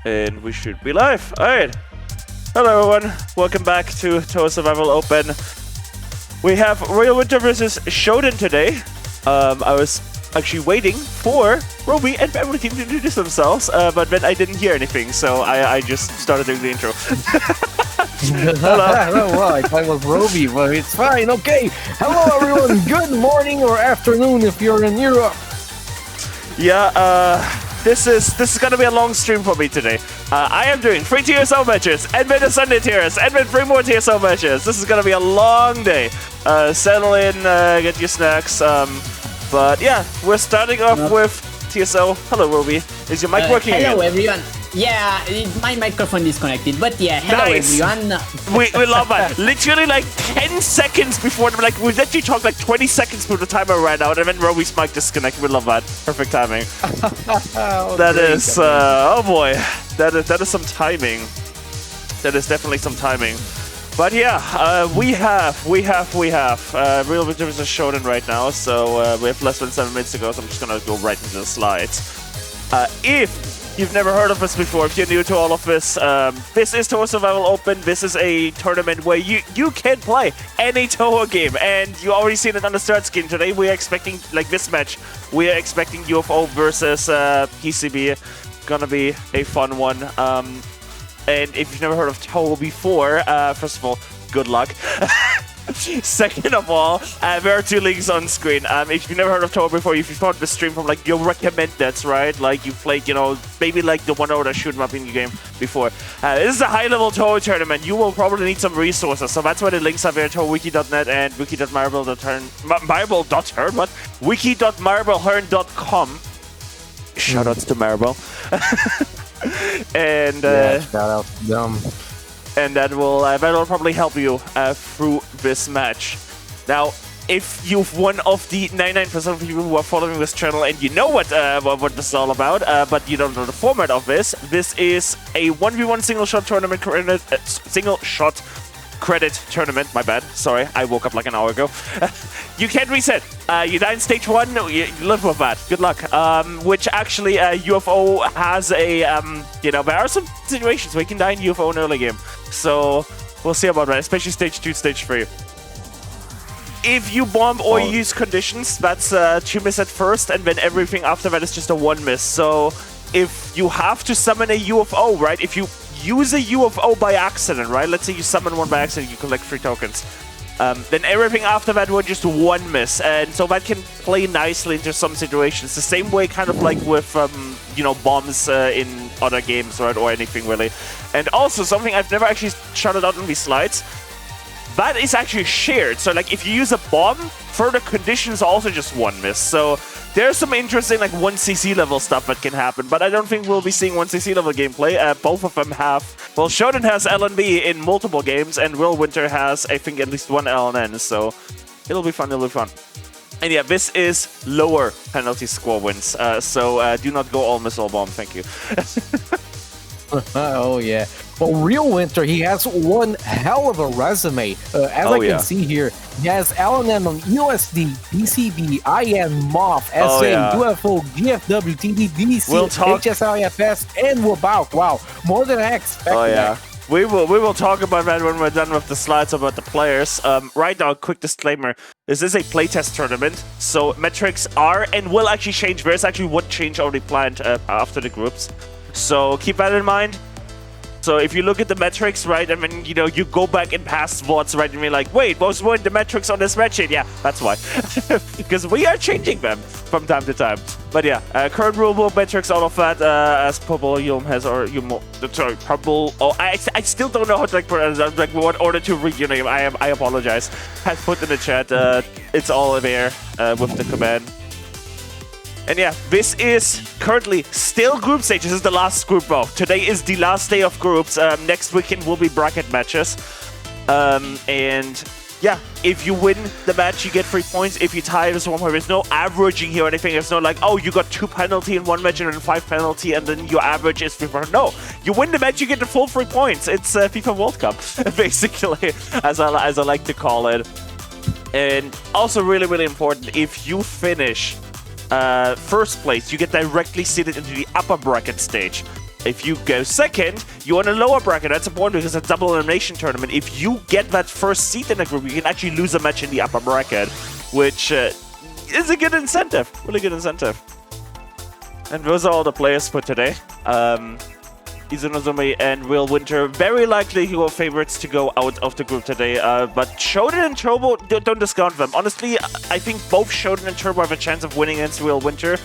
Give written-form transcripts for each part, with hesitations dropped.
And we should be live. Alright. Hello everyone. Welcome back to Touhou Survival Open. We have REALWINTER versus SHODAN today. I was actually waiting for Roby and FamilyTeam to introduce themselves, but then I didn't hear anything, so I just started doing the intro. Hello. Well, I thought it was Roby, but it's fine. Okay. Hello everyone. Good morning or afternoon if you're in Europe. Yeah, this is gonna be a long stream for me today. I am doing 3 TSO matches, and then a Sunday tiers, and then 3 more TSO matches. This is gonna be a long day. Settle in, get your snacks. But yeah, we're starting off with TSO. Hello, Roby. Is your mic working? Hello, again? everyone. Yeah, my microphone is connected, but yeah, hello everyone. We love that. Literally like 10 seconds before, like we literally talked like 20 seconds before the timer ran out, and then Roby's mic disconnected. We love that. Perfect timing. Oh boy, that is some timing. That is definitely some timing. But yeah, we have REALWINTER versus SHODAN right now, so we have less than 7 minutes to go, so I'm just gonna go right into the slides. If you've never heard of us before, if you're new to all of this, this is Touhou Survival Open. This is a tournament where you can play any Touhou game, and you already seen it on the start screen. Today we are expecting, like this match, we are expecting UFO versus PCB. Gonna be a fun one. And if you've never heard of Touhou before, first of all, good luck. Second of all, there are 2 links on screen. If you've never heard of Touhou before, if you found the stream from like your recommendeds, right? Like you played, you know, maybe like the one or shoot 'em up in your game before. This is a high-level Touhou tournament. You will probably need some resources, so that's why the links are there. TouhouWiki.net and wiki.marblehern.com. Shoutouts to Marble. And yeah, shout out to them. And that will probably help you through this match. Now, if you're one of the 99% of people who are following this channel and you know what this is all about, but you don't know the format of this is a 1v1 single shot tournament, credit tournament. My bad. Sorry, I woke up like an hour ago. You can't reset. You die in stage 1. You live with that. Good luck. Which actually, UFO has a, you know, there are some situations where you can die in UFO in early game. So we'll see about that, especially stage 2, stage 3. If you bomb or use conditions, that's 2 miss at first, and then everything after that is just a 1 miss. So if you have to summon a UFO, right? If you use a UFO by accident, right? Let's say you summon one by accident, you collect 3 tokens. Then everything after that will just 1 miss, and so that can play nicely into some situations. The same way, kind of like with, you know, bombs in other games, right, or anything really. And also something I've never actually shouted out on these slides. That is actually shared. So like if you use a bomb, further conditions are also just 1 miss. So there's some interesting like 1cc level stuff that can happen, but I don't think we'll be seeing 1cc level gameplay. Both of them have, well, SHODAN has LNB in multiple games, and REALWINTER has, I think, at least 1 LNN, so it'll be fun, And yeah, this is lower penalty score wins, so do not go all miss all bomb, thank you. Oh yeah. Well, REALWINTER, he has one hell of a resume. As I can see here, he has LNM on USD, PCB, IN, MOF, SA, UFO, GFW, TD, DC, HSIFS, and Wabout. Wow, more than I expected. Oh yeah. We will talk about that when we're done with the slides about the players. Right now, quick disclaimer. This is a playtest tournament, so metrics are and will actually change. There's actually one change already planned after the groups. So keep that in mind. So if you look at the metrics, right, and then, you know, you go back in past VODs, right, and you're like, wait, what weren't the metrics on this spreadsheet? Yeah, that's why. Because we are changing them from time to time. But yeah, current rulebook metrics, all of that, as Purple has, or sorry, Purple, I still don't know how to like what order to read your name. I apologize. Has put in the chat, it's all there with the command. And yeah, this is currently still group stage. This is the last group though. Today is the last day of groups. Next weekend will be bracket matches. And yeah, if you win the match, you get 3 points. If you tie, there's 1 point. There's no averaging here or anything. There's no like, oh, you got 2 penalty in 1 match and then 5 penalty, and then your average is 3 points. No, you win the match, you get the full 3 points. It's FIFA World Cup, basically, as I like to call it. And also really, really important, if you finish first place, you get directly seated into the upper bracket stage. If you go second, you're in a lower bracket. That's important because it's a double elimination tournament. If you get that first seat in the group, you can actually lose a match in the upper bracket, which is a good incentive. Really good incentive. And those are all the players for today. Izunozumi and REALWINTER, very likely your favorites to go out of the group today. But Shodan and Turbo, don't discount them. Honestly, I think both Shodan and Turbo have a chance of winning against REALWINTER.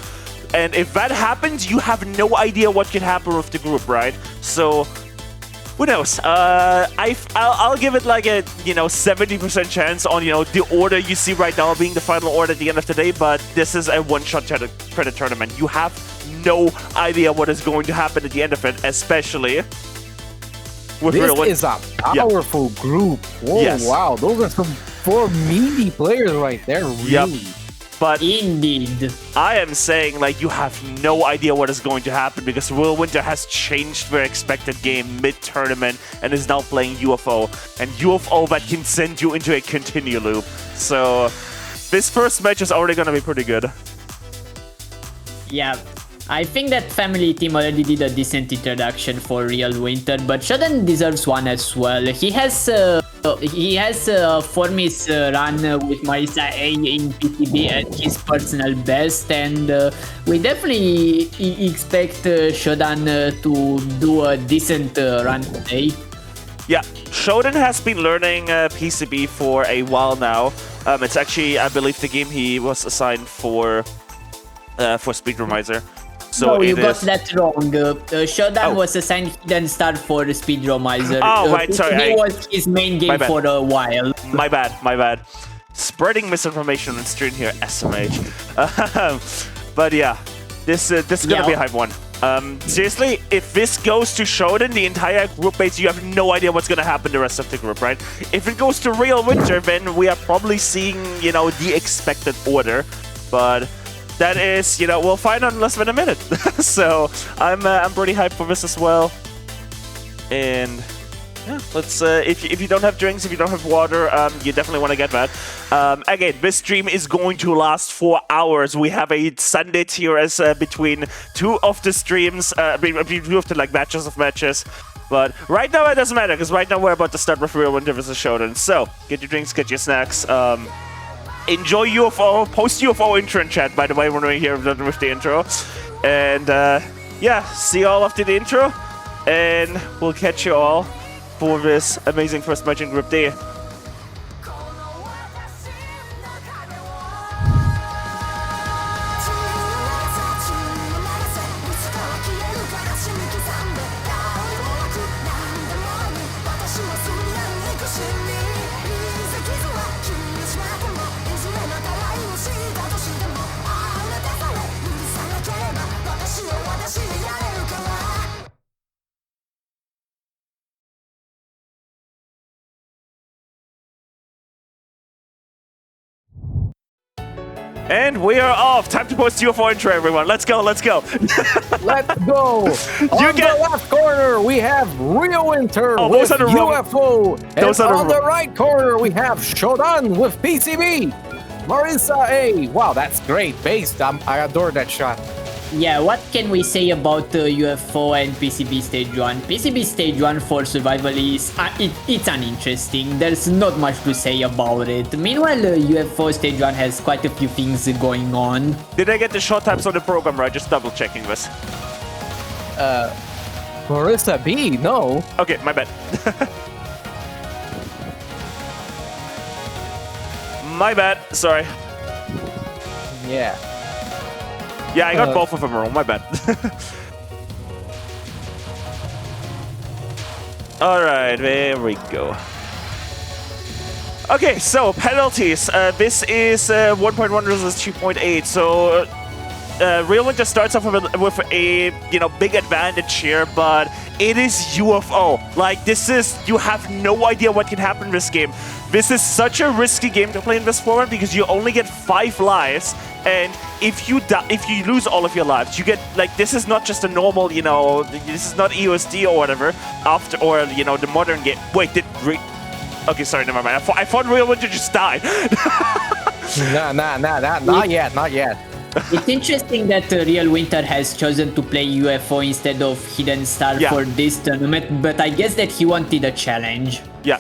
And if that happens, you have no idea what can happen with the group, right? So, who knows? I'll give it like a 70% chance on the order you see right now being the final order at the end of the day. But this is a one-shot credit tournament. You have no idea what is going to happen at the end of it, especially with this is a powerful group. Whoa, yes. Wow, those are some 4 meaty players right there, really. Yep. But indeed, I am saying, like, you have no idea what is going to happen because REALWINTER has changed their expected game mid-tournament and is now playing UFO. And UFO that can send you into a continue loop. So this first match is already going to be pretty good. Yeah. I think that FamilyTeam already did a decent introduction for REALWINTER, but Shodan deserves one as well. He has formed his run with Marisa A in PTB at his personal best, and we definitely expect Shodan to do a decent run today. Yeah, Shodan has been learning PCB for a while now. It's actually, I believe, the game he was assigned for Speedromizer. So no, you got that wrong. Shodan was assigned Hidden Star for Speedromizer. Oh, right, sorry. It was his main game for a while. My bad. Spreading misinformation on stream here, SMH. But yeah, this is gonna be a hype one. Seriously, if this goes to Shodan, the entire group base, you have no idea what's gonna happen the rest of the group, right? If it goes to REALWINTER, then we are probably seeing, the expected order. But that is, we'll find out in less than a minute. So I'm pretty hyped for this as well. And yeah, let's if you don't have drinks, if you don't have water, you definitely want to get that. Again, this stream is going to last 4 hours. We have a Sunday tier as between 2 of the streams, between 2 of the matches of matches. But right now it doesn't matter because right now we're about to start with REALWINTER vs Shodan. So get your drinks, get your snacks. Enjoy UFO, post UFO intro in chat, by the way, when we're here with the intro. And yeah, see you all after the intro. And we'll catch you all for this amazing first match in Group D. And we are off. Time to post UFO intro, everyone. Let's go. Let's go. On the left corner, we have REALWINTER with UFO. And on the right corner, we have Shodan with PCB. Marisa A. Wow, that's great. Based. I adore that shot. Yeah, what can we say about UFO and PCB Stage 1? PCB Stage 1 for survival is it's uninteresting. There's not much to say about it. Meanwhile, UFO Stage 1 has quite a few things going on. Did I get the shot times on the program right? Just double checking this. Marisa B, no. Okay, my bad. My bad, sorry. Yeah. Yeah, I got both of them wrong, my bad. Alright, there we go. Okay, so penalties. This is 1.1 versus 2.8, so REALWINTER starts off with a big advantage here, but it is UFO. Like, this is, you have no idea what can happen in this game. This is such a risky game to play in this format because you only get 5 lives, and if you lose all of your lives, you get, like, this is not just a normal, this is not EOSD or whatever, the modern game. Wait, okay, sorry, never mind. I thought REALWINTER just died. Not yet. It's interesting that Real Winter has chosen to play UFO instead of Hidden Star for this tournament, but I guess that he wanted a challenge. Yeah.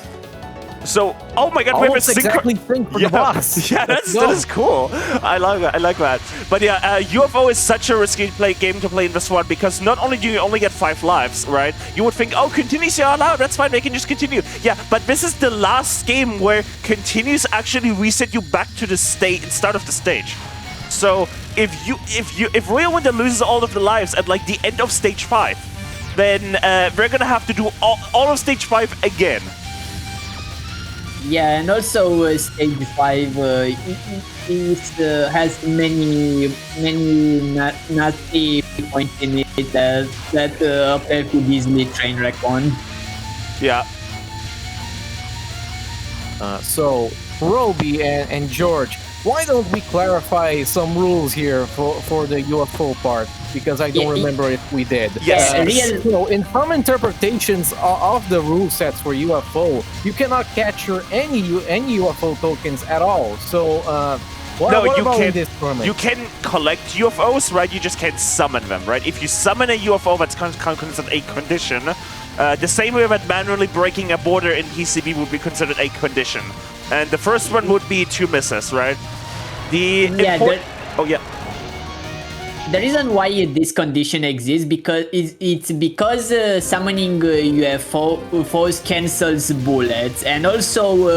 So, oh my god, we have a exactly thing for the boss. Yeah, that is cool. I like that. But yeah, UFO is such a risky game to play in this one because not only do you only get 5 lives, right? You would think, oh, continues are allowed, that's fine, they can just continue. Yeah, but this is the last game where continues actually reset you back to the start of the stage. So if Real Winter loses all of the lives at like the end of stage 5, then we're gonna have to do all of stage 5 again. Yeah, and also stage 5 has many nasty points in it that a player could easily train wreck on. Yeah. So, Roby and George, why don't we clarify some rules here for the UFO part? Because I don't remember if we did. Yes. In some interpretations of the rule sets for UFO, you cannot capture any UFO tokens at all. So, what about in this tournament? You can collect UFOs, right? You just can't summon them, right? If you summon a UFO, that's considered a condition. The same way that manually breaking a border in PCB would be considered a condition. And the first one would be 2 misses, right? The reason why this condition exists it's because summoning UFOs cancels bullets, and also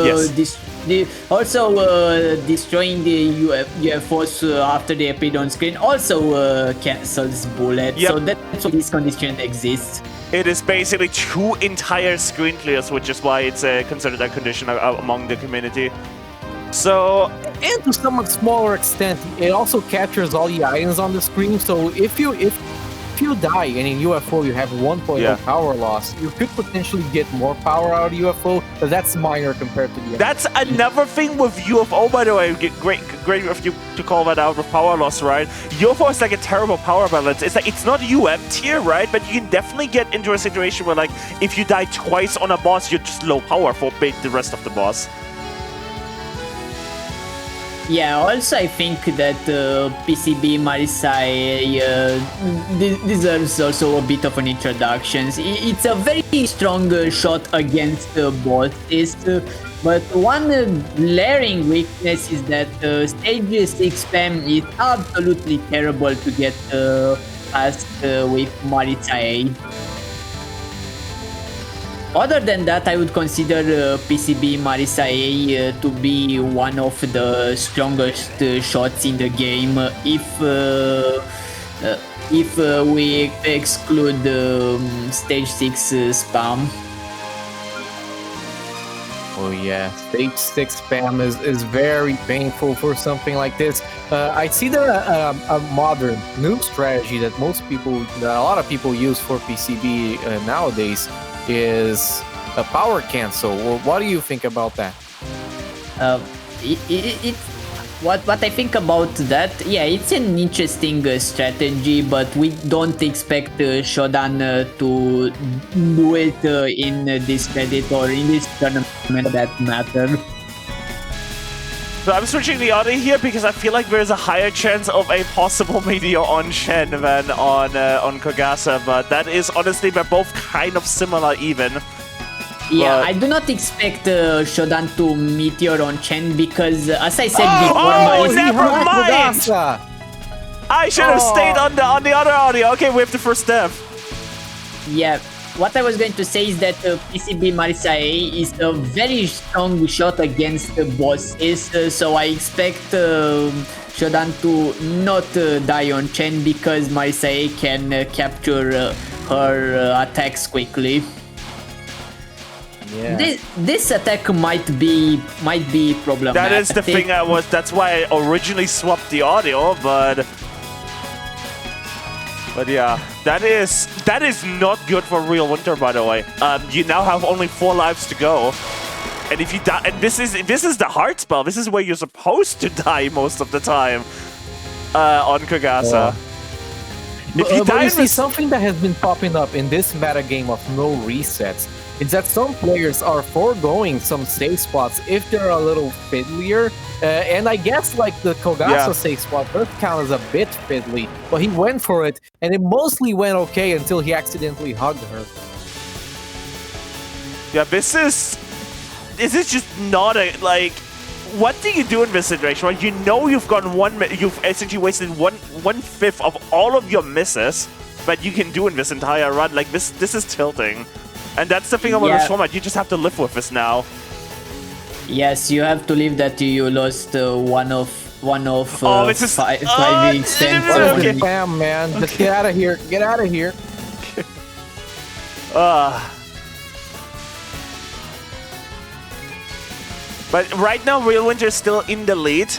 destroying the UFOs after they appear on screen also cancels bullets. Yep. So that's why this condition exists. It is basically 2 entire screen clears, which is why it's considered a condition among the community. So, and to somewhat smaller extent, it also captures all the items on the screen. So if you die and in UFO you have 1 point of power loss, you could potentially get more power out of UFO, but that's minor compared to the. That's another thing with UFO, by the way. Great of you to call that out with power loss, right? UFO is like a terrible power balance. It's like, it's not UM tier, right? But you can definitely get into a situation where, like, if you die twice on a boss, you're just low power for the rest of the boss. Yeah, also I think that PCB Marisai deserves also a bit of an introduction. It's a very strong shot against bosses, but one glaring weakness is that stage 6 spam is absolutely terrible to get past with Marisai. Other than that, I would consider PCB Marisai to be one of the strongest shots in the game if we exclude stage 6 spam. Oh yeah, stage 6 spam is very painful for something like this. I see that a modern new strategy that a lot of people use for PCB nowadays is a power cancel. Well, what do you think about that? What I think about that, yeah, it's an interesting strategy, but we don't expect Shodan to do it in this credit or in this tournament for that matter. So I'm switching the audio here because I feel like there's a higher chance of a possible meteor on Shen than on Kogasa, but that is honestly, they're both kind of similar even. Yeah, I do not expect Shodan to meteor on Chen because, as I said before, never mind! I should have stayed on the other audio. Okay, we have the first step. Yeah. What I was going to say is that PCB Marisai is a very strong shot against the bosses, so I expect Shodan to not die on Chen because Marisai can capture her attacks quickly. Yeah. This attack might be problematic. That is the thing that's why I originally swapped the audio, but yeah, that is not good for Real Winter, by the way. You now have only 4 lives to go, and if you die, and this is the hard spell. This is where you're supposed to die most of the time on Kogasa. If you die, something that has been popping up in this meta game of no resets is that some players are foregoing some safe spots if they're a little fiddlier. And I guess like the Kogasa safe spot does count as a bit fiddly, but he went for it, and it mostly went okay until he accidentally hugged her. Yeah, this is just not a, like, what do you do in this situation, right? You know you've you've essentially wasted one fifth of all of your misses that you can do in this entire run. Like, this is tilting. And that's the thing about this format, you just have to live with this now. Yes, you have to live that you lost one of this is, 5 weeks. Damn, man. Just get out of here. Get out of here. But right now, REALWINTER is still in the lead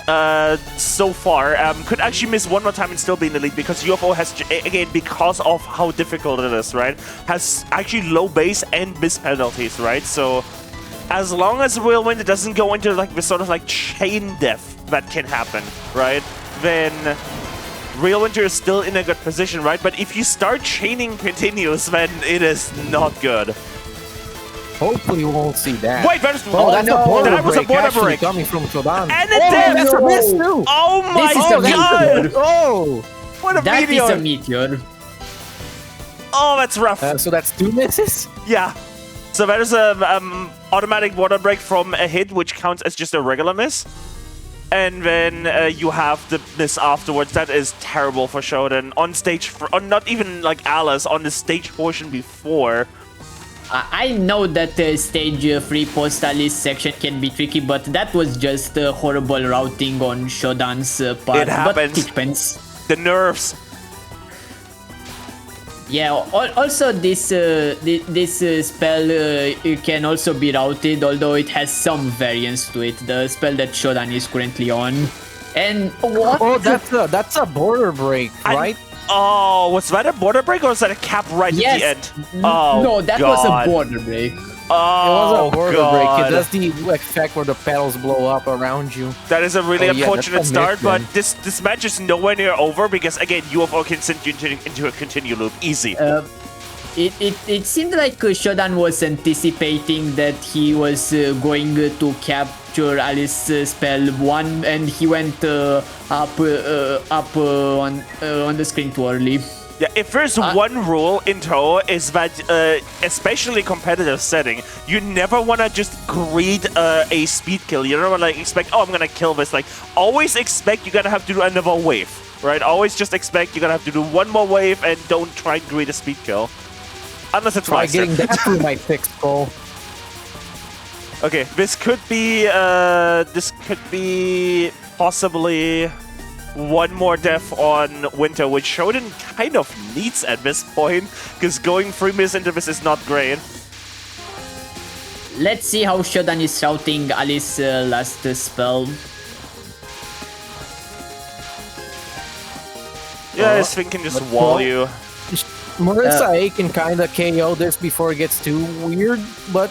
so far. Could actually miss one more time and still be in the lead because UFO has, again, because of how difficult it is, right, has actually low base and miss penalties, right? So as long as REALWINTER doesn't go into like this sort of like chain death that can happen, right, then REALWINTER is still in a good position, right? But if you start chaining continues, then it is not good. Hopefully we won't see that. Wait, that's a border that was a border break coming from Shodan. And it did! That's a miss too! Oh my god! Oh! What a that meteor! That is a meteor. Oh, that's rough. So that's 2 misses? Yeah. So that is a automatic water break from a hit, which counts as just a regular miss. And then you have the miss afterwards. That is terrible for Shodan. On stage, not even like Alice, on the stage portion before. I know that stage 3 post-Alice section can be tricky, but that was just horrible routing on Shodan's part. It happens. But it depends. The nerves. Yeah, also this spell can also be routed, although it has some variance to it, the spell that Shodan is currently on. And what? Oh, that's a border break, right? Oh, was that a border break or was that a cap right at the end? Oh, no, that was a border break. Oh, it was a border God. break. It does the effect where the petals blow up around you. That is a really unfortunate start, but this match is nowhere near over because, again, UFO can send you into a continue loop. Easy. It seemed like Shodan was anticipating that he was going to capture Alice's spell 1, and he went up on the screen too early. Yeah, if there's one rule in Touhou is that, especially competitive setting, you never want to just greed a speed kill. You never want to like, expect, oh, I'm going to kill this. Like, always expect you're going to have to do another wave, right? Always just expect you're going to have to do one more wave and don't try and greed a speed kill. Unless it's Try getting that through my fixed goal. Okay, this could be possibly one more death on Winter, which Shodan kind of needs at this point, because going 3 minutes into this is not great. Let's see how Shodan is routing Alice's last spell. Yeah, this thing can just wall you. Marissa A can kind of KO this before it gets too weird, but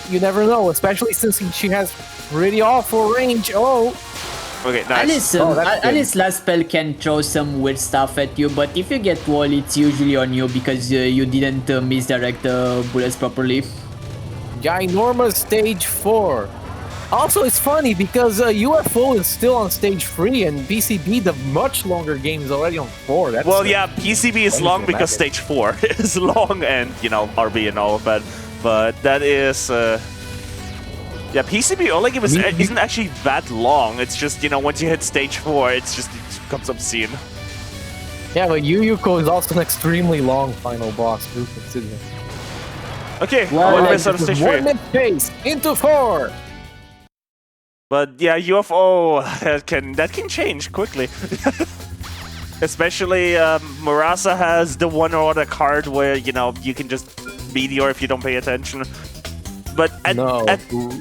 you never know, especially since she has pretty awful range. Oh! Okay, nice. Alice's last spell can throw some weird stuff at you, but if you get wall, it's usually on you because you didn't misdirect the bullets properly. Ginormous stage 4. Also, it's funny because UFO is still on stage 3 and PCB, the much longer game, is already on 4. That's, well, yeah, PCB is long because stage 4 is long and, you know, RB and all of that. But that is... yeah, PCB early game isn't actually that long. It's just, you know, once you hit stage 4, it becomes obscene. Yeah, but Yuyuko is also an extremely long final boss, do consider. Okay, well, on stage 3. 1 minute pace into 4. But yeah, UFO that can change quickly. Especially Murasa has the one or other card where, you know, you can just meteor if you don't pay attention. But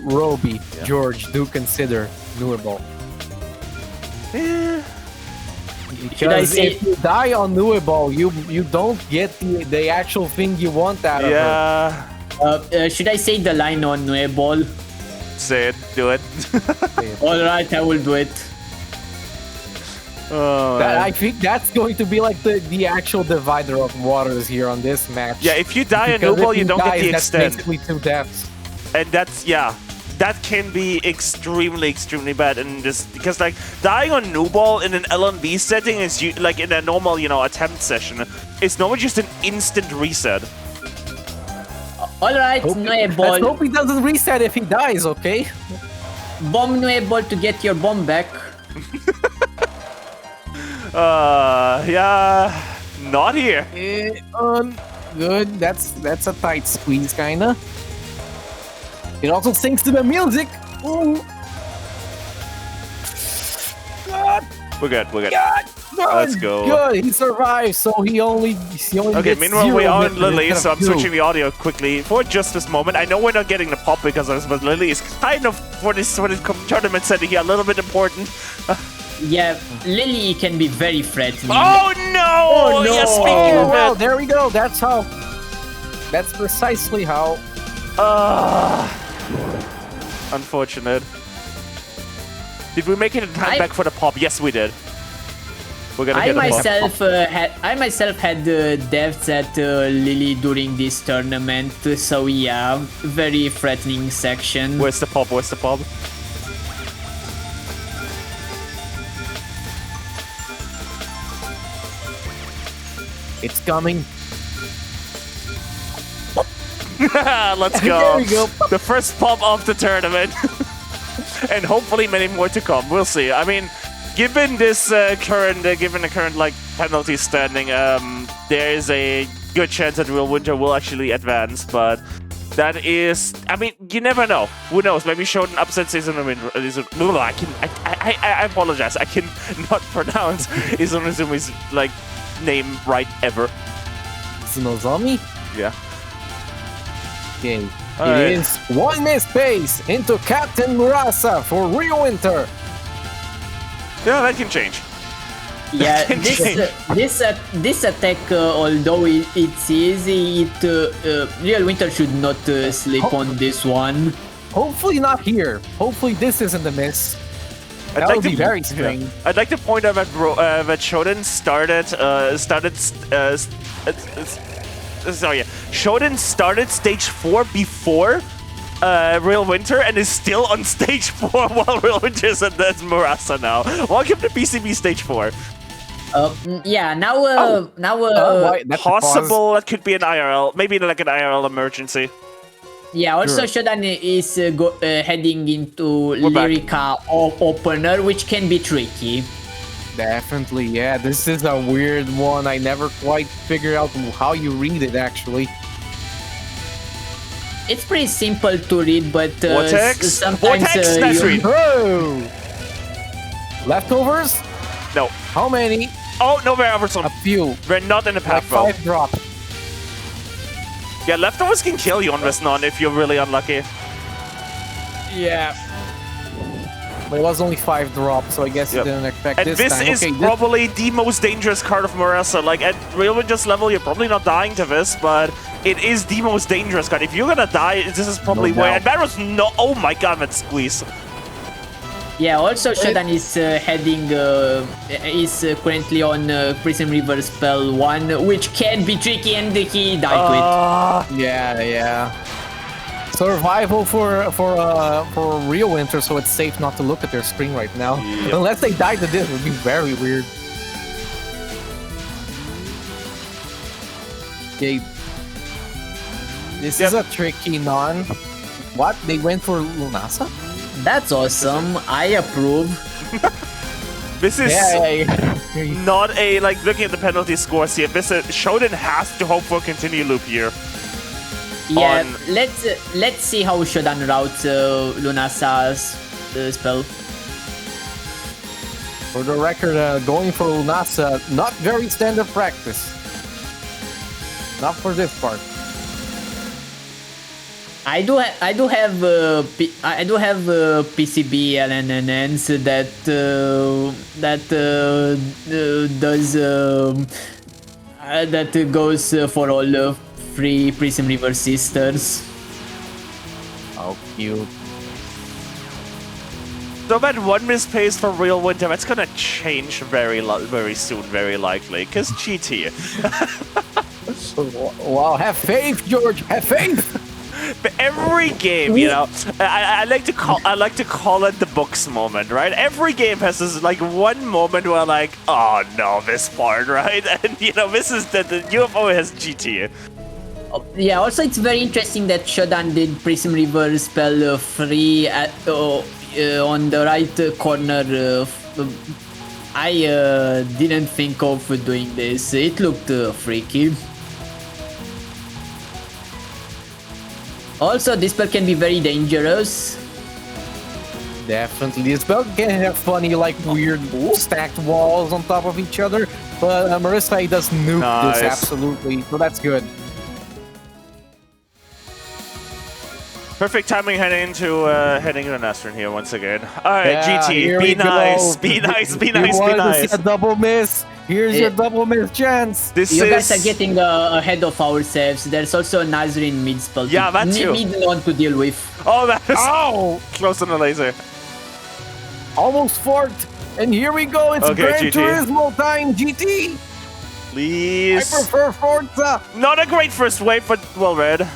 Roby, George, do consider newer ball. Because if you die on newer ball, you don't get the actual thing you want out of it. Should I say the line on newer ball? Say it, do it. Alright, I will do it. I think that's going to be like the actual divider of waters here on this match. Yeah, if you die on Noble, you don't get the extend. That's basically 2 deaths. And that's, yeah, that can be extremely, extremely bad in this, because like dying on Noble in an LNB setting is like in a normal, you know, attempt session, it's normally just an instant reset. Alright, let's hope he doesn't reset if he dies, okay? Bomb Noble to get your bomb back. Yeah, not here. Good. That's a tight squeeze, kinda. It also syncs to the music. Ooh. God. We're good. We're good. God. Let's go. Good. He survived, so he only Okay, gets meanwhile we are on 0 Lily, so I'm 2. switching the audio quickly for just this moment. I know we're not getting the pop because of this, but Lily is kind of, for this tournament setting here, a little bit important. Yeah, Lily can be very threatening. Oh no! Oh, no. Yeah, speaking of Well, it. there we go. That's how. That's precisely how. Unfortunate. Did we make it in time back for the pop? Yes, we did. We're gonna I get a pop. myself had deaths at Lily during this tournament, so yeah, very threatening section. Where's the pop? Where's the pop? It's coming. Let's go. There we go. The first pop of the tournament. And hopefully many more to come. We'll see. I mean, given this current like penalty standing, there is a good chance that REALWINTER will actually advance, but that is, I mean, you never know. Who knows? Maybe Shodan upsets I apologize. I can not pronounce Izumizumi's like name right ever. Tsunozami? Yeah. Okay. Alright. It is 1 miss base into Captain Murasa for REALWINTER. Yeah, that can change. Yeah, this attack, although it's easy, REALWINTER should not sleep on this one. Hopefully not here. Hopefully this isn't a miss. That would be very strange. Yeah. I'd like to point out that Shodan Shodan started stage 4 before REALWINTER and is still on stage 4 while REALWINTER is at Murasa now. Welcome to PCB stage 4. Yeah, now possible that could be an IRL, maybe like an IRL emergency. Yeah, also sure. Shodan is heading into Lyrica opener, which can be tricky. Definitely, yeah. This is a weird one. I never quite figured out how you read it, actually. It's pretty simple to read, but Vortex? sometimes Vortex? Let's read. Oh! Leftovers? No. How many? Oh, no, we're over some. A few. We're not in the path, like 5 drop. Yeah, leftovers can kill you on this non if you're really unlucky. Yeah. But it was only 5 drops, so I guess you didn't expect and this time. And this is probably the most dangerous card of Murasa. Like, at REALWINTER's level, you're probably not dying to this, but it is the most dangerous card. If you're gonna die, this is probably where... And that was no... Oh my god, that squeeze. Yeah, also Shodan is heading... is currently on Prism River Spell 1, which can be tricky, and he died with. Yeah. Survival for REALWINTER, so it's safe not to look at their screen right now. Yep. Unless they die to this, it would be very weird. Okay. This is a tricky non. What? They went for Lunasa? That's awesome. I approve. This is not a, like, looking at the penalty scores here, this is, Shodan has to hope for a continued loop here. Yeah, let's see how Shodan routes Lunasa's spell. For the record, going for Lunasa, not very standard practice. Not for this part. I do have PCB LNNs that goes for all free Prism River Sisters. How cute. So that one miss pace for Real Winter, that's gonna change very soon, very likely, because GT. Wow, have faith, George, have faith! But every game, you know, I like to call it the books moment, right? Every game has this like one moment where like, oh no, this part, right? And you know, this is the UFO has GT. Yeah, also it's very interesting that Shodan did Prism Reverse spell free at, on the right corner. I didn't think of doing this. It looked freaky. Also, this spell can be very dangerous. Definitely, this spell can have funny, like weird stacked walls on top of each other. But Marissa does nuke this absolutely, so that's good. Perfect timing heading into Nastran here once again. All right, GT, be nice, be nice, be nice, be nice. A double miss. Here's your double miss chance. You guys are getting ahead of ourselves. There's also a Nazarene mid spell. Yeah, that's you. Mid one to deal with. Oh, that is close on the laser. Almost forked. And here we go. It's Gran Turismo time, GT. Please. I prefer Forza. Not a great first wave, but well read.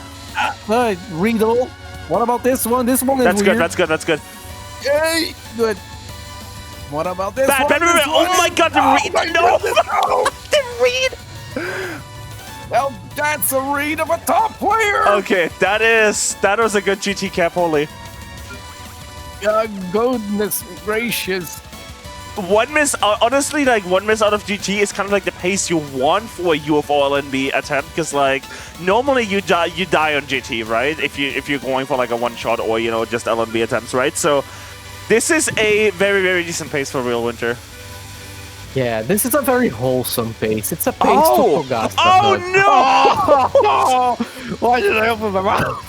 Riddle. What about this one? This one is That's weird. good, that's good, that's good. Yay! Good. What about this one? Oh my god, the read! No! The read! Well, that's a read of a top player! Okay, that was a good GT cap, holy. Goodness gracious. One miss, honestly, like one miss out of GT is kind of like the pace you want for a UFO LNB attempt, because like normally you die on GT, right? If you're going for like a one shot or you know just LNB attempts, right? So this is a very decent pace for Real Winter. Yeah, this is a very wholesome pace. It's a pace to Fogasta. Oh no! Why did I open my mouth?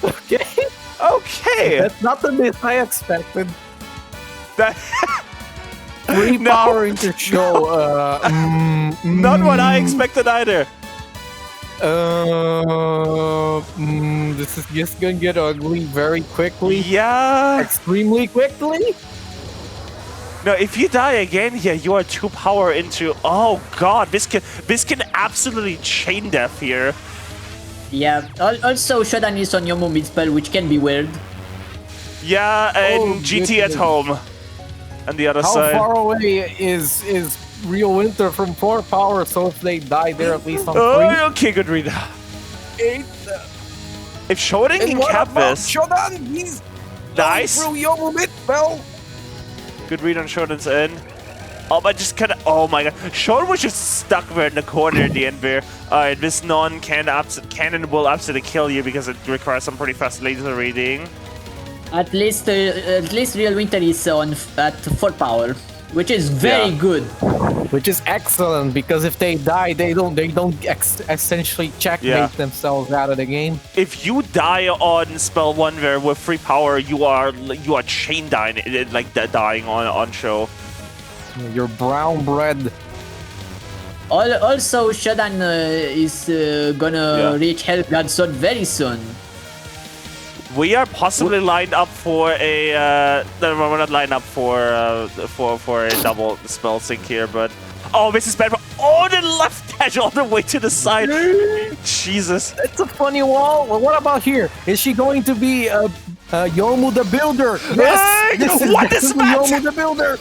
Okay. Okay. That's not the miss I expected. That Free power into show. Not what I expected either. This is just gonna get ugly very quickly. Yeah. Extremely quickly. No, if you die again here, you are 2 power into. Oh god, this can absolutely chain death here. Yeah. Also, Shodan is on Yomu mid spell, which can be weird. Yeah, and GT at home. On the other side. How far away is Real Winter from 4 power? So if they die, they're at least on 3. Oh, okay, good read. 8. If Shodan can cap this, Shodan, he's nice. Through Yomu mid spell. Good read on Shodan's end. Oh, but just kind of. Oh my god, Shodan was just stuck there in the corner at the end there. Alright, this cannon will absolutely kill you because it requires some pretty fast laser reading. At least Real Winter is at 4 power, which is very good. Which is excellent because if they die, they don't essentially checkmate themselves out of the game. If you die on spell 1 there with 3 power, you are chain dying, like dying on show. You're brown bread. Also, Shodan is gonna reach Hell God Sword very soon. We are possibly lined up for a. No, we're not lined up for a double spell sync here, but this is bad. Oh, the left dash all the way to the side. Jesus, it's a funny wall. Well, what about here? Is she going to be Yomu the Builder? Yes. What is that? Yomu the Builder.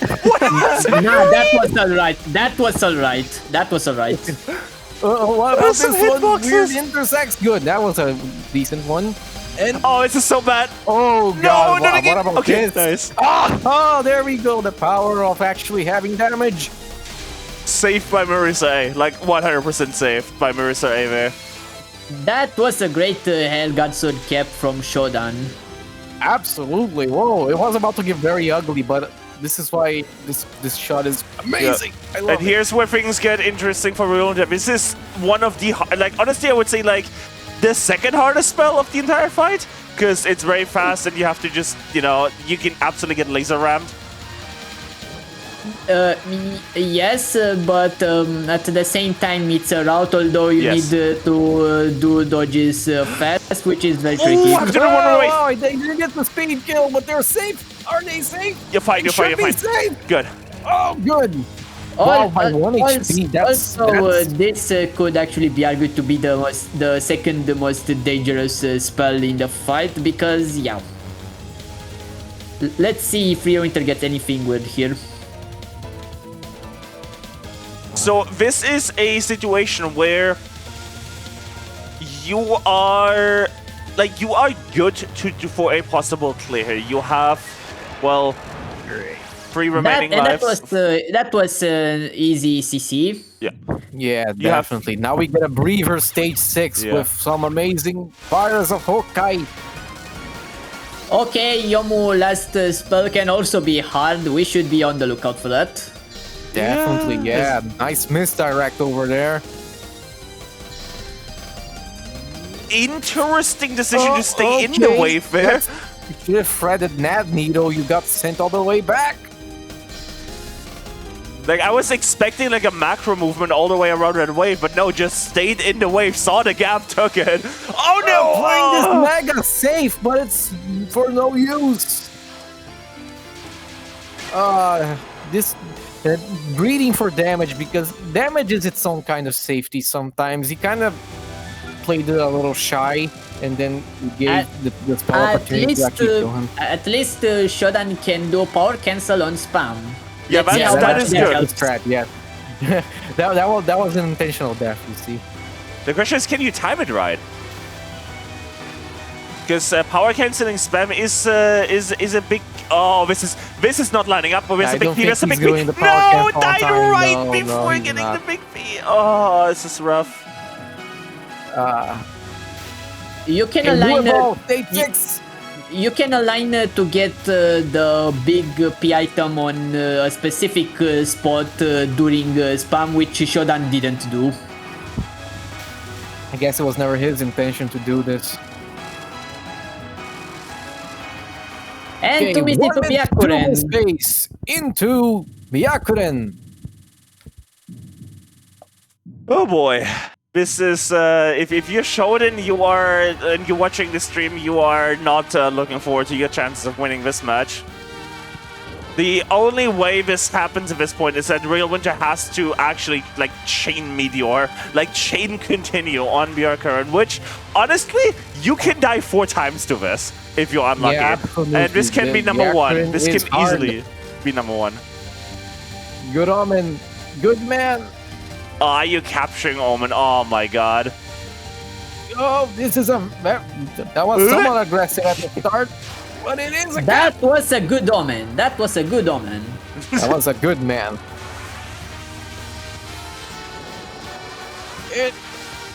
Nah, that was alright. That was alright. That was alright. What about this one? Weird intersects. Good. That was a decent one. And this is so bad. Oh god. No, not again. What about this? Nice. Oh, there we go. The power of actually having damage. Saved by Marissa A. Like 100% saved by Marissa A there. That was a great Hell God Sword cap from Shodan. Absolutely. Whoa, it was about to get very ugly, but this is why this shot is amazing. I love it. And here's where things get interesting for Real Winter. This is one of the honestly, I would say like the second hardest spell of the entire fight, because it's very fast and you have to just, you know, you can absolutely get laser rammed. Yes, but at the same time, it's a route, although you need to do dodges fast, which is very tricky. Oh, they didn't get the speed kill, but they're safe. Are they safe? You're fine, you're fine, you're fine. Safe. Good. Oh, good. Wow, by 1 HP, this could actually be argued to be the second most dangerous spell in the fight, because, yeah. Let's see if REALWINTER gets anything good here. So this is a situation where you are good for a possible clear here. You have, well, 3 remaining lives. That was an easy CC. Yeah, definitely. Now we get a breather stage 6 with some amazing fires of Hokkai. Okay, Yomu last spell can also be hard. We should be on the lookout for that. Definitely, yeah. Nice misdirect over there. Interesting decision to stay in the wave there. You should have threaded Nad Needle. You got sent all the way back. Like, I was expecting like a macro movement all the way around that wave, but no, just stayed in the wave, saw the gap, took it. Oh no! Playing this mega safe, but it's for no use. This breeding for damage, because damage is its own kind of safety sometimes. He kind of played it a little shy, and then gave the spell opportunity to actually kill him. At least Shodan can do power cancel on spam. Yeah, that is good. Yeah, that was an intentional death, you see. The question is, can you time it right? Because power canceling spam is a big. Oh, this is not lining up. But there's a big P. There's a big P. No, died right before getting the big P. Oh, this is rough. You can align. You can align to get the big P item on a specific spot during spam, which Shodan didn't do. I guess it was never his intention to do this. And to miss it to Byakuren. Space into Byakuren. Oh boy. This is, if you're Shodan, and you're watching the stream, you are not looking forward to your chances of winning this match. The only way this happens at this point is that REALWINTER has to actually, like, chain Meteor, like, chain continue on Byakuren, which, honestly, you can die 4 times to this if you're unlucky. Yeah, and this can be number 1. This can easily be number 1. Good Omen. Good man. Are you capturing Omen? Oh my god. Oh, this is that was somewhat aggressive at the start, but it is That was a good Omen. That was a good Omen. That was a good man.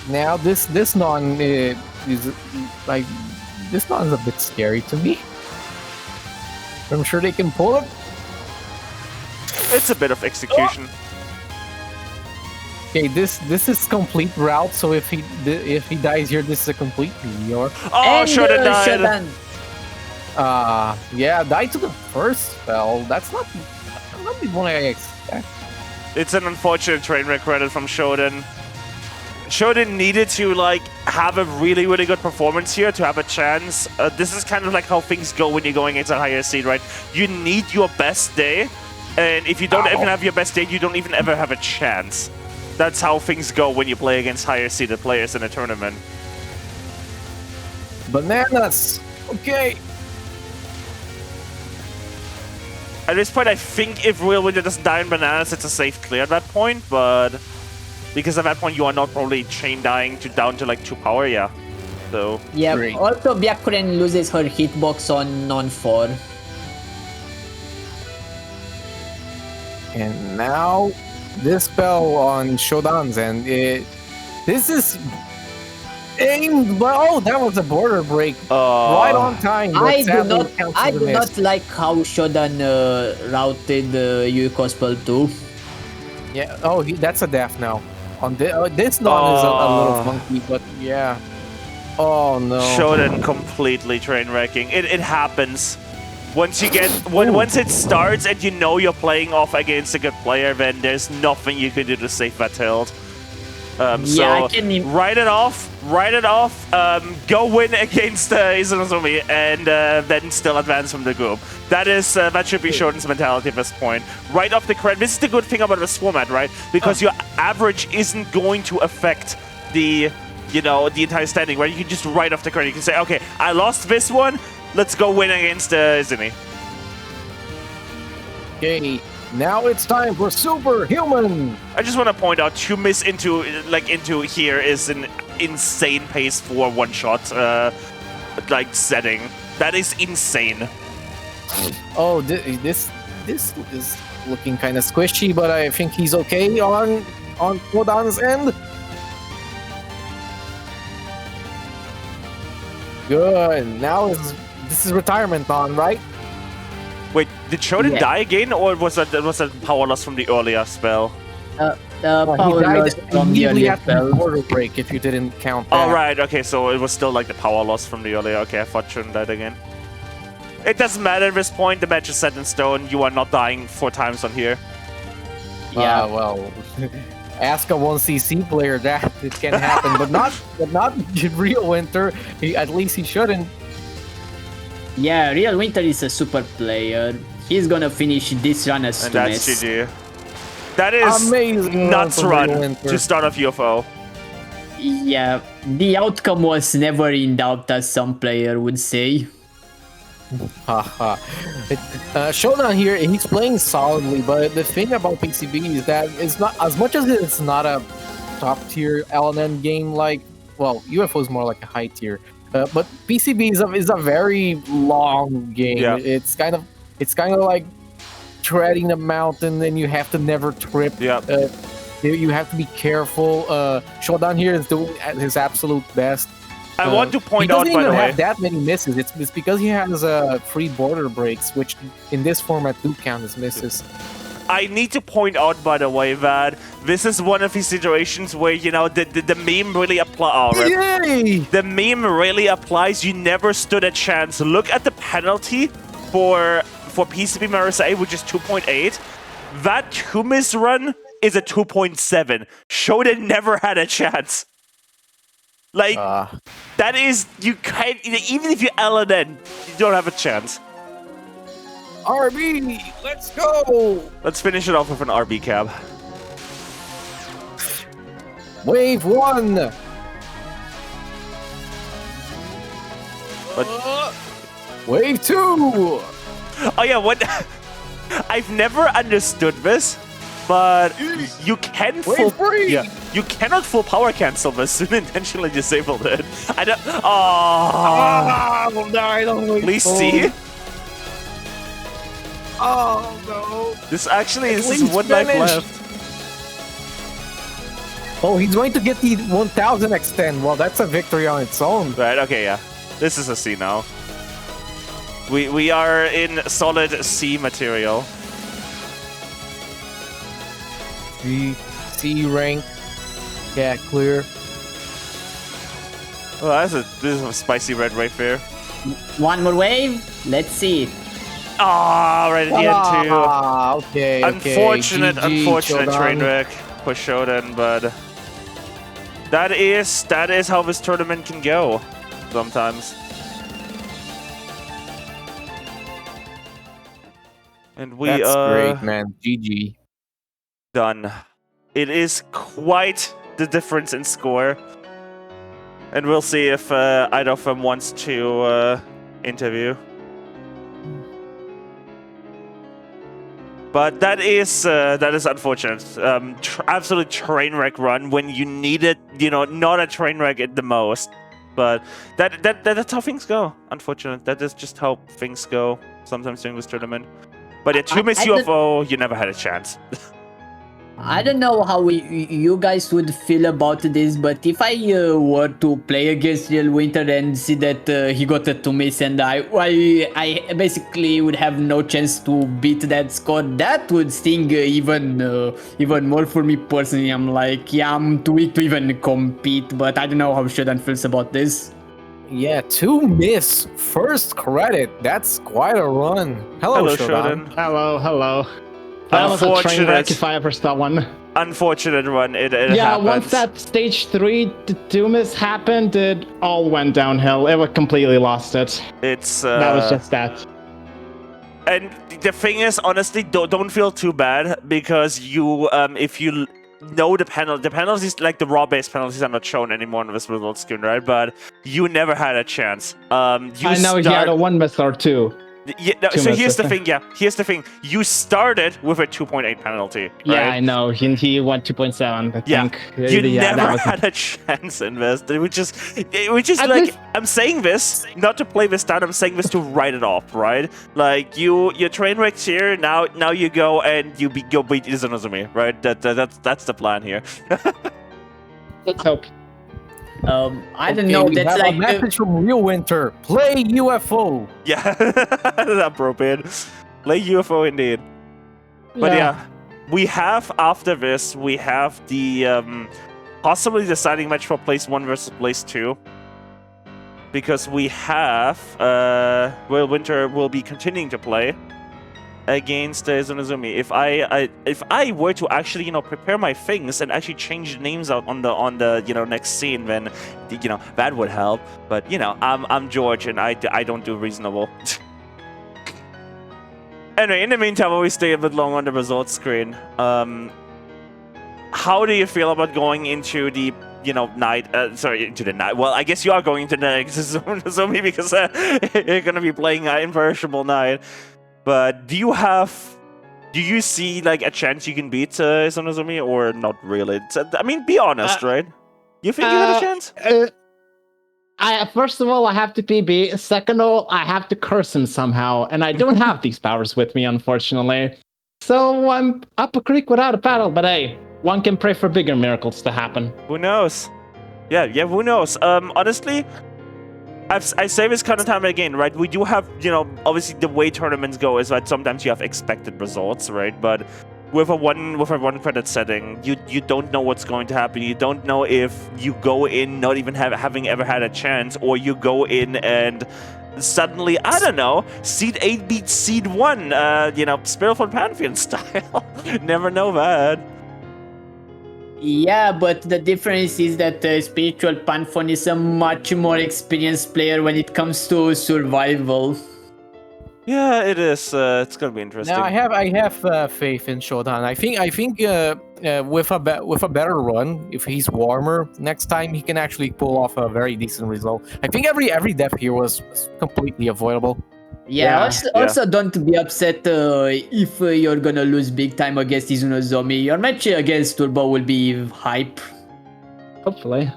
Now this non is like, this non is a bit scary to me. I'm sure they can pull it. It's a bit of execution. Oh. Okay, this is complete route. So if he dies here, this is a complete meteor. Oh, Shodan died. Yeah, died to the first spell. That's not the one I expect. It's an unfortunate train wreck credit from Shodan. Shodan needed to like have a really, really good performance here to have a chance. This is kind of like how things go when you're going into higher seed, right? You need your best day, and if you don't even have your best day, you don't even ever have a chance. That's how things go when you play against higher seeded players in a tournament. Bananas! Okay. At this point, I think if REALWINTER doesn't die in bananas, it's a safe clear at that point, but because at that point you are not probably chain dying down to like 2 power, yeah. So yeah, great. Also Byakuren loses her hitbox on non-4. And now this spell on Shodan's end, this is aimed, but oh, that was a border break right on time. I do not like how Shodan routed Yuiko's spell too. Yeah, oh, that's a death now. On this non is a little funky, but yeah. Oh no. Shodan completely train wrecking. It happens. Once you get once it starts and you know you're playing off against a good player, then there's nothing you can do to save that tilt. So write it off. Go win against Izanozumi, and then still advance from the group. That should be Shodan's mentality at this point. Right off the credit. This is the good thing about this format, right? Because your average isn't going to affect the the entire standing, right? You can just write off the credit. You can say, okay, I lost this one. Let's go win against Izumi. Okay, now it's time for Superhuman. I just want to point out, to miss into here is an insane pace for one shot, setting. That is insane. Oh, this is looking kind of squishy, but I think he's okay on Shodan's end. Good. Now this is retirement on, right? Wait, did Shodan die again, or was that power loss from the earlier spell? Power loss from the earlier spell. Border break, if you didn't count that. Oh, right. Okay, so it was still like the power loss from the earlier. Okay, I thought Shodan died again. It doesn't matter at this point. The match is set in stone. You are not dying 4 times on here. Yeah. Well, ask a 1cc player that it can happen, but not REALWINTER. At least he shouldn't. Yeah, REALWINTER is a super player. He's gonna finish this run as and that's GG. That is amazing nuts run to start off UFO. Yeah, the outcome was never in doubt, as some player would say. Haha. Shodan here, he's playing solidly, but the thing about PCB is that it's not, as much as it's not a top tier LNN game, like, well, UFO is more like a high tier. But PCB is a very long game. Yeah. It's kind of like treading a mountain, and you have to never trip. Yeah. You have to be careful. Shodan here is doing his absolute best. I want to point out, by the way, he doesn't even have that many misses. It's because he has free border breaks, which in this format do count as misses. I need to point out, by the way, that this is one of these situations where, the meme really applies. Yay! The meme really applies. You never stood a chance. Look at the penalty for PCB Marseille, which is 2.8. That 2-miss run is a 2.7. Shodan never had a chance. Like, that is, you can't, even if you LNN, you don't have a chance. RB, let's go! Let's finish it off with an RB cab. Wave 1! But, Wave 2! Oh yeah, what? I've never understood this, but you can you cannot full power cancel this and intentionally disable it. I don't. Oh, no, I don't like please see. Oh no! This is one life left. Oh, he's going to get the 1000 extend. Well, that's a victory on its own. Right. Okay. Yeah. This is a C now. We are in solid C material. C rank. Yeah, clear. Oh, this is a spicy red right there. One more wave. Let's see it. Ah, right at the end too. Okay. Unfortunate Shodan. train wreck for Shodan, but that is how this tournament can go sometimes. And we That's great, man. GG. Done. It is quite the difference in score, and we'll see if either of them wants to interview. But that is unfortunate. Absolute train wreck run when you need it. Not a train wreck at the most. But that's how things go. Unfortunate. That is just how things go sometimes during this tournament. But yeah, 2-miss UFO, you never had a chance. I don't know how you guys would feel about this, but if I were to play against REALWINTER and see that he got a 2-miss and I basically would have no chance to beat that score, that would sting even more for me personally. I'm like, yeah, I'm too weak to even compete, but I don't know how Shodan feels about this. Yeah, 2 miss. First credit. That's quite a run. Hello, Shodan. Hello. That was a train wreck if I ever saw one. Unfortunate run. It yeah, happens. Once that stage 3 2 miss happened, it all went downhill. It was completely lost it. It's that was just that. And the thing is, honestly, don't feel too bad because you, if you know the penalties, like the raw-based penalties, are not shown anymore on this result screen, right? But you never had a chance. I know he had a 1 miss or 2. Yeah, no, so here's the thing. Yeah, here's the thing. You started with a 2.8 penalty. Right? Yeah, I know. He went 2.7. I think. You never had a chance in this. Which is like least... I'm saying this not to play this down. I'm saying this to write it off, right? Like you train wrecked here. Now you go and you beat Izanozumi, right? That's the plan here. Let's hope. I don't know. That's like a message from Real Winter. Play UFO. Yeah, that's appropriate. Play UFO indeed. But yeah, we have after this we have the possibly deciding match for place 1 versus place 2 because we have Real Winter will be continuing to play against Izanozumi. If I were to actually prepare my things and actually change the names out on the next scene, then that would help. But I'm George and I don't do reasonable. Anyway, in the meantime, while we stay a bit long on the results screen, how do you feel about going into the night? Into the night. Well, I guess you are going into the next Izanozumi because you're gonna be playing Imperishable Night. But do you see like a chance you can beat Izanozumi or not really? I mean, be honest, right? You think you have a chance? First of all, I have to PB. Second of all, I have to curse him somehow, and I don't have these powers with me, unfortunately. So I'm up a creek without a paddle. But hey, one can pray for bigger miracles to happen. Who knows? Yeah, who knows? Honestly, I say this kind of time again, right? We do have, obviously the way tournaments go is that sometimes you have expected results, right? But with a one credit setting, you don't know what's going to happen. You don't know if you go in not even having ever had a chance, or you go in and suddenly, I don't know, Seed 8 beats Seed 1, Spiritual Pantheon style. Never know that. Yeah, but the difference is that Spiritual Pantheon is a much more experienced player when it comes to survival. Yeah, it is. It's gonna be interesting. Now I have faith in Shodan. I think with a better run, if he's warmer next time, he can actually pull off a very decent result. I think every death here was completely avoidable. Yeah, also don't be upset if you're gonna lose big time against Izanozumi. Your match against Turbo will be hype. Hopefully.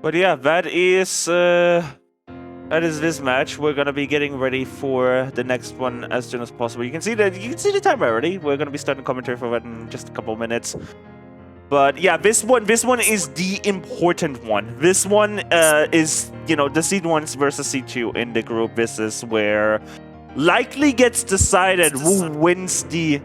But yeah, that is this match. We're gonna be getting ready for the next one as soon as possible. You can see the time already. We're gonna be starting commentary for that in just a couple of minutes. But yeah, this one is the important one. This one is, the Seed 1s versus Seed 2 in the group. This is where likely gets decided who wins the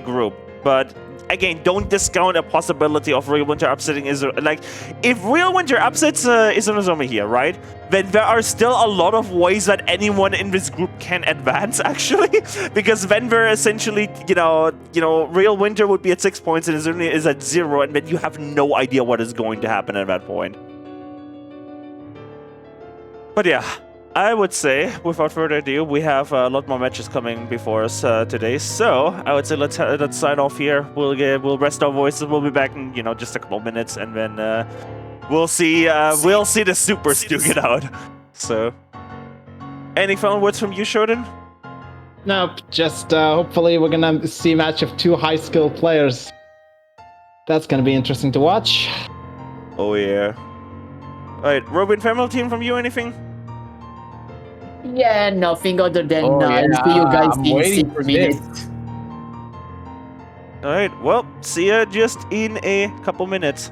group. But again, don't discount a possibility of Real Winter upsetting Izanozumi. Like, if Real Winter upsets Izanozumi here, right? Then there are still a lot of ways that anyone in this group can advance, actually. Because then we're essentially, Real Winter would be at 6 points and Izanozumi is at 0, and then you have no idea what is going to happen at that point. But yeah, I would say, without further ado, we have a lot more matches coming before us today. So I would say let's sign off here. We'll rest our voices. We'll be back in just a couple minutes, and then we'll see the supers duke it out. So, any final words from you, Shodan? Nope. Just hopefully we're gonna see a match of 2 high-skilled players. That's gonna be interesting to watch. Oh yeah. All right, Roby and FamilyTeam, from you, anything? Yeah, nothing other than see you guys in 6 minutes. Alright, well, see ya just in a couple minutes.